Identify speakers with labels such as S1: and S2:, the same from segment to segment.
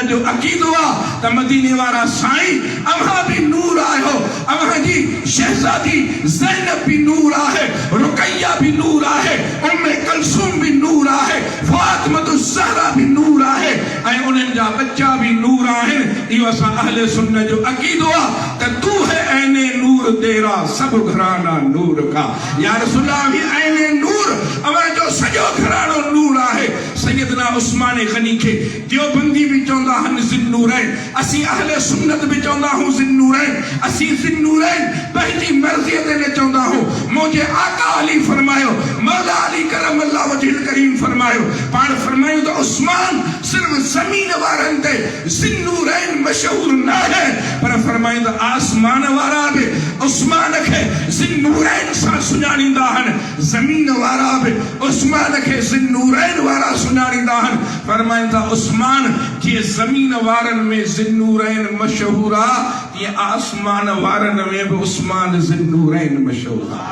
S1: जो अकीदो आहे त मदीने वारा साईं अव्हां भी नूर आयो, अव्हां जी शहजादी ज़ैनब भी नूर आहे, रुकैया भी नूर आहे, उम्मे कलसूम भी नूर आहे, फातिमतु ज़हरा भी नूर आहे ऐं उन्हनि जा बच्चा भी नूर आहिनि। इहो असां अहले सुन्नत जो अकीदो आहे त तू है ऐने नूर तेरा सब घराना नूर का। या रसूल अल्लाह भी ऐने नूर, अव्हां जो सॼो घरानो नूर आहे। सैयदना उस्मान गनी खे देवबंदी भी चवंदा आहिनि ज़िन्नूरैन, असीं अहले सुन्नत भी चवंदा आहियूं ज़िन्नूरैन। असीं ज़िन्नूरैन पंहिंजी मर्ज़ीअ ते न चवंदा आहियूं। मुंहिंजे आका अली फरमायो, मौला अली करमल्लाहु वजहुल करीम फरमायो, पाण फरमायूं त उस्मान सिर्फ ज़मीन वारनि ते ज़िन्नूरैन मशहूर न आहे, पर फरमायूं त आसमान वारा बि उस्मान खे ज़िन्नूरैन सां सुञाणींदा आहिनि, ज़मीन वारा बि उस्मान खे ज़िन्नूरैन वारा सुञाणींदा आहिनि। फरमाइनि था उस्मान जीअं ज़मीन वारनि में ज़िन्नूरैन मशहूर आहे, तीअं आसमान वारनि में बि उस्मान ज़िन्नूरैन मशहूर आहे।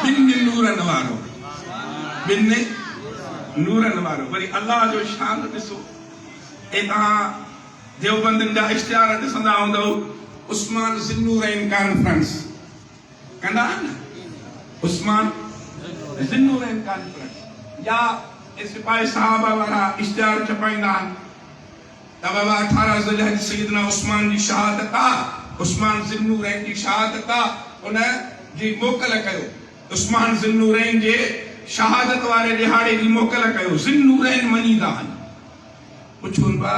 S1: ॿिनि नूरनि वारो, ॿिनि नूरनि वारो। वरी अल्लाह जो शान ॾिसो, ऐं तव्हां देवबंदियुनि जा इश्तिहार ॾिसंदा हूंदव, उस्मान ज़िन्नूरैन कॉन्फ्रेंस कंदा आहिनि न, उस्मान ज़िन्नूरैन कॉन्फ्रेंस, या सिपाही साहबा वारा इश्तिहार छपाईंदा आहिनि त बाबा 18 ज़ुल्हज सैयदना उस्मान जी शहादत आहे, उस्मान ज़िन्नूरैन जी शहादत आहे, उन जी मोकल कयो, उस्मान ज़िन्नूरैन जे शहादत वारे दिहाड़े जी मोकल कयो। ज़िन्नूरैन मञींदा आहिनि। पुछून बा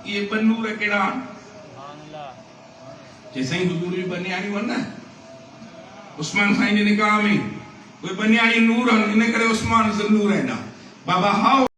S1: ये ॿ नूर कहिड़ा आहिनि? जे साईं हुजूर जी ॿ न्याणियूं आहिनि न, उस्मान साईं जे निकाह में उहे ॿ न्याणी नूर आहिनि, इन करे उस्मान ज़िन्नूरैन आहे। बाबा हाओ